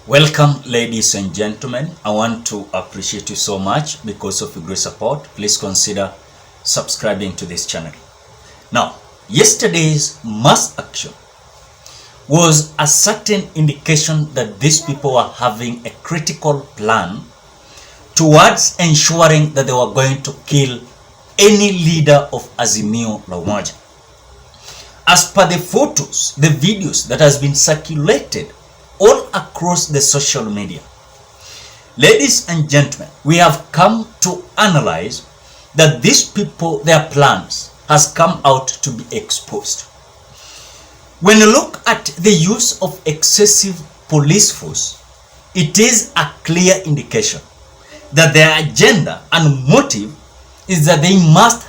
Welcome, ladies and gentlemen. I want to appreciate you so much because of your great support. Please consider subscribing to this channel. Now, yesterday's mass action was a certain indication that these people were having a critical plan towards ensuring that they were going to kill any leader of Azimio la Umoja. As per the photos, the videos that has been circulated all across the social media, ladies and gentlemen, we have come to analyze that these people, their plans has come out to be exposed. When you look at the use of excessive police force, it is a clear indication that their agenda and motive is that they must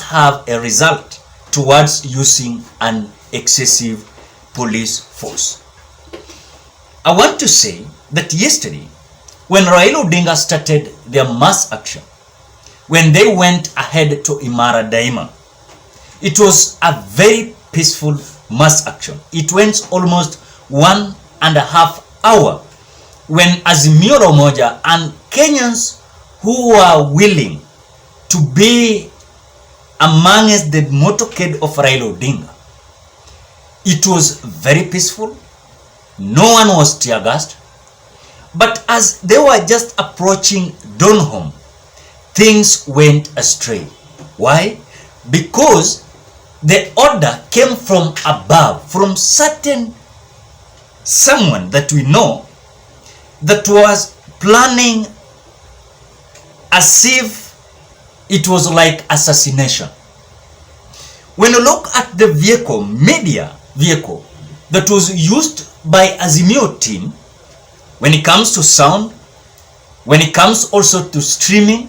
have a result towards using an excessive police force. I want to say that yesterday, when Raila Odinga started their mass action, when they went ahead to Imara Daima, it was a very peaceful mass action. It went almost 1.5 hours when Azimio la Umoja and Kenyans who were willing to be amongst the motorcade of Raila Odinga. It was very peaceful. No one was tear gassed. But as they were just approaching Donholm, things went astray. Why? Because the order came from above, from someone that we know that was planning as if it was like assassination. When you look at the media vehicle that was used by Azimio team, when it comes to sound, when it comes also to streaming,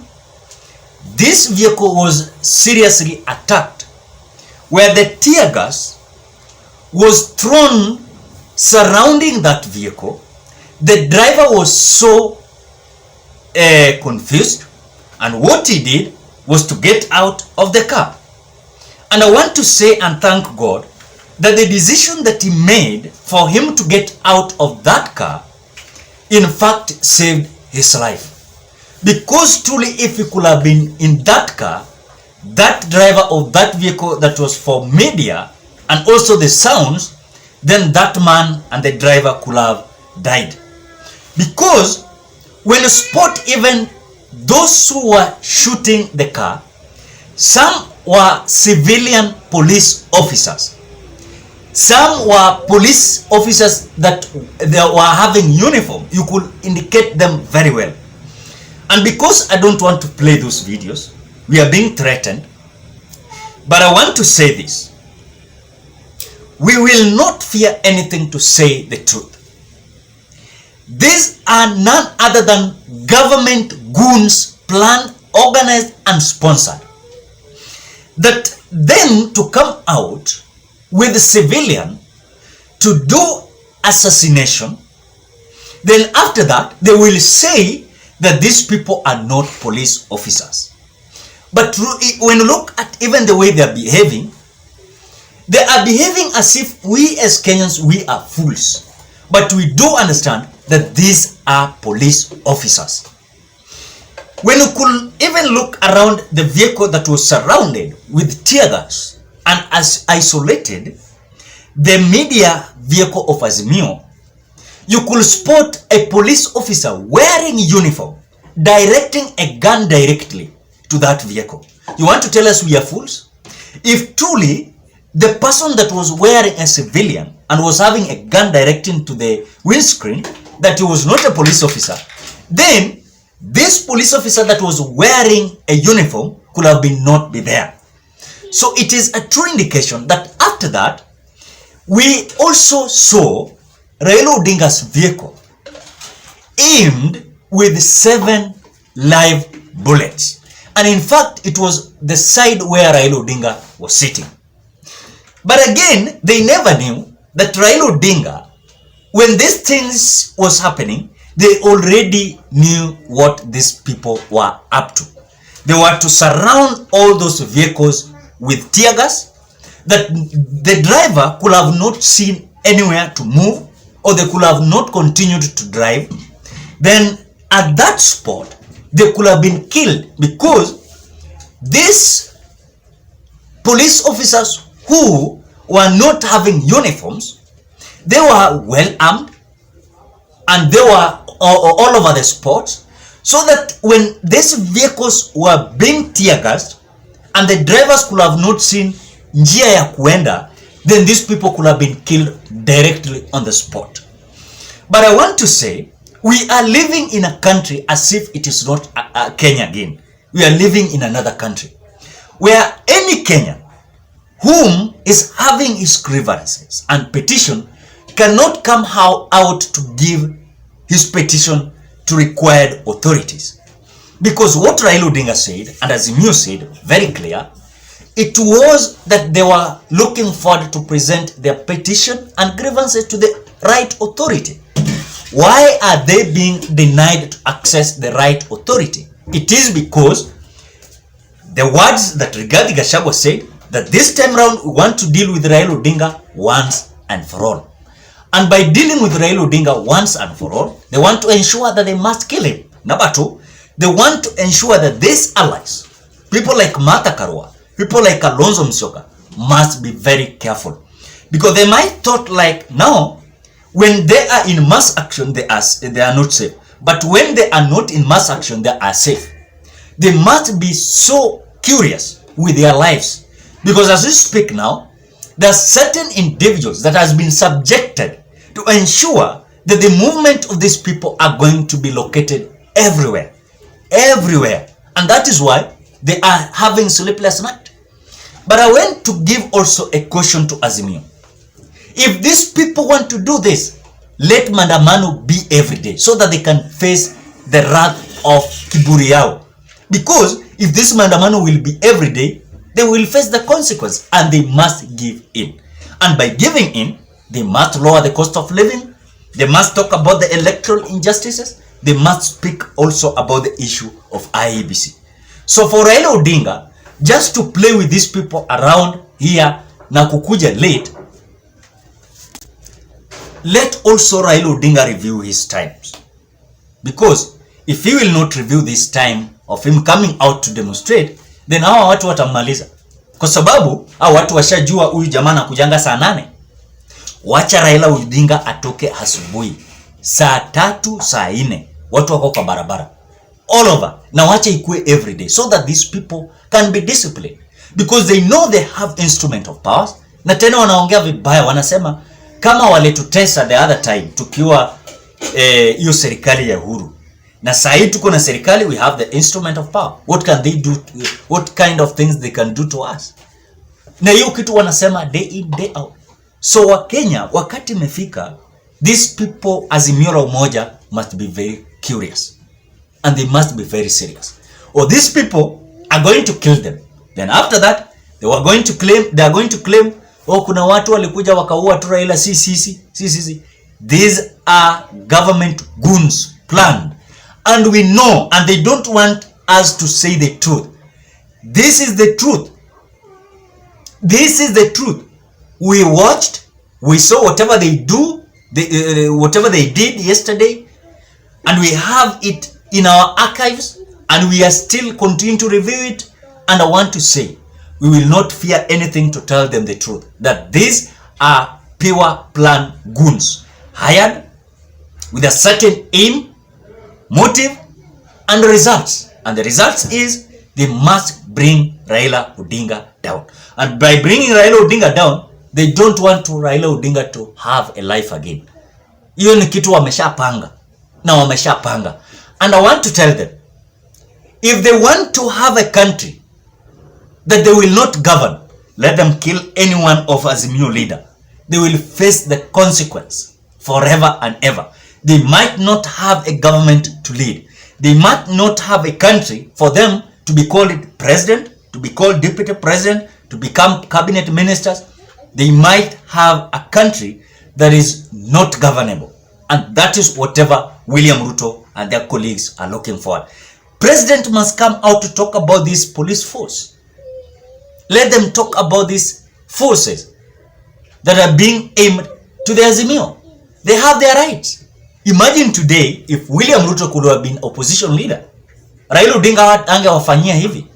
this vehicle was seriously attacked, where the tear gas was thrown surrounding that vehicle. The driver was so confused, and what he did was to get out of the car. And I want to say and thank God that the decision that he made for him to get out of that car, in fact, saved his life. Because truly, if he could have been in that car, that driver of that vehicle that was for media and also the sounds, then that man and the driver could have died. Because when you spot even those who were shooting the car, some were civilian police officers. Some were police officers that they were having uniform. You could indicate them very well. And because I don't want to play those videos, we are being threatened. But I want to say this. We will not fear anything to say the truth. These are none other than government goons planned, organized, and sponsored. That then to come out with a civilian to do assassination, then after that they will say that these people are not police officers. But when you look at even the way they are behaving as if we as Kenyans, we are fools. But we do understand that these are police officers. When you could even look around the vehicle that was surrounded with tear gas and as isolated the media vehicle of Azimio, you could spot a police officer wearing uniform directing a gun directly to that vehicle. You want to tell us we are fools? If truly the person that was wearing a civilian and was having a gun directing to the windscreen, that he was not a police officer, then this police officer that was wearing a uniform could have been not be there. So it is a true indication that after that, we also saw Raila Odinga's vehicle aimed with 7 live bullets. And in fact, it was the side where Raila Odinga was sitting. But again, they never knew that Raila Odinga, when these things was happening, they already knew what these people were up to. They were to surround all those vehicles with tear gas that the driver could have not seen anywhere to move, or they could have not continued to drive, then at that spot, they could have been killed, because these police officers who were not having uniforms, they were well armed and they were all over the spot, so that when these vehicles were being tear gassed and the drivers could have not seen njia ya kuenda, then these people could have been killed directly on the spot. But I want to say, we are living in a country as if it is not Kenya again. We are living in another country where any Kenyan whom is having his grievances and petition cannot come out to give his petition to required authorities. Because what Raila Odinga said, and Azimio said very clear, it was that they were looking forward to present their petition and grievances to the right authority. Why are they being denied to access the right authority? It is because the words that Rigathi Gachagua said, that this time around we want to deal with Raila Odinga once and for all. And by dealing with Raila Odinga once and for all, they want to ensure that they must kill him. Number two, they want to ensure that these allies, people like Martha Karua, people like Kalonzo Musyoka, must be very careful. Because they might thought like, now, when they are in mass action, they are not safe. But when they are not in mass action, they are safe. They must be so curious with their lives. Because as we speak now, there are certain individuals that has been subjected to ensure that the movement of these people are going to be located everywhere. Everywhere. And that is why they are having sleepless night. But I want to give also a question to Azimio. If these people want to do this, let Mandamano be every day so that they can face the wrath of Kiburiao. Because if this Mandamano will be every day, they will face the consequence and they must give in. And by giving in, they must lower the cost of living. They must talk about the electoral injustices. They must speak also about the issue of IEBC. So for Raila Odinga, just to play with these people around here na kukuja late, let also Raila Odinga review his times. Because if he will not review this time of him coming out to demonstrate, then hawa watu watamaliza. Kwa sababu hawa watu washajua huyu jamaa anakujanga saa 8. Wacha Raila Odinga atoke asubuhi saa 3, saa 4, watu wako kwa barabara all over, na wacha ikue every day so that these people can be disciplined, because they know they have instrument of powers. Na tena wanaongea vibaya, wanasema kama walitutesa the other time tukiwa hiyo serikali ya Uhuru, na sasa hii tuko na serikali, we have the instrument of power. What can they do? What kind of things they can do to us? Na hiyo kitu wanasema day in day out. So wa Kenya, wakati imefika, these people Azimio la Umoja must be very curious and they must be very serious, or these people are going to kill them. Then after that they are going to claim oh, kuna watu walikuja wakaua tu Raila. Si. These are government goons planned, and we know, and they don't want us to say the truth. This is the truth. This is the truth. We watched, we saw whatever they do, whatever they did yesterday, and we have it in our archives, and we are still continuing to review it. And I want to say, we will not fear anything to tell them the truth, that these are pure plan goons hired with a certain aim, motive, and results. And the results is they must bring Raila Odinga down. And by bringing Raila Odinga down, they don't want to Raila Odinga to have a life again. Hiyo ni kitu wameshapanga. Na wameshapanga. And I want to tell them, if they want to have a country that they will not govern, let them kill anyone of Azimio leader. They will face the consequence forever and ever. They might not have a government to lead. They might not have a country for them to be called president, to be called deputy president, to become cabinet ministers. They might have a country that is not governable. And that is whatever William Ruto and their colleagues are looking for. President must come out to talk about this police force. Let them talk about these forces that are being aimed to the Azimio. They have their rights. Imagine today if William Ruto could have been opposition leader. Raila Odinga angewafanyia hivi.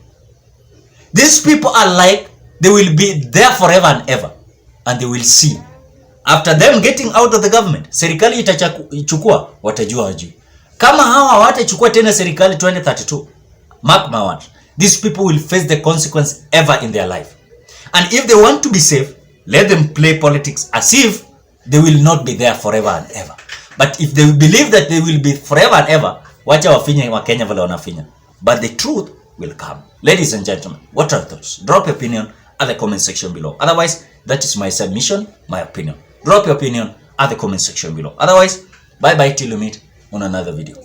These people are like, they will be there forever and ever. And they will see. After them getting out of the government, serikali itachukua, watajua wajui. Kama hawa hawatachukua tena serikali 2032, mark my words, these people will face the consequence ever in their life. And if they want to be safe, let them play politics as if they will not be there forever and ever. But if they believe that they will be forever and ever, wacha wafinye wa Kenya vile wanafinya. But the truth will come. Ladies and gentlemen, what are your thoughts? Drop your opinion at the comment section below. Otherwise, that is my submission, my opinion. Drop your opinion at the comment section below. Otherwise, bye bye till you meet on another video.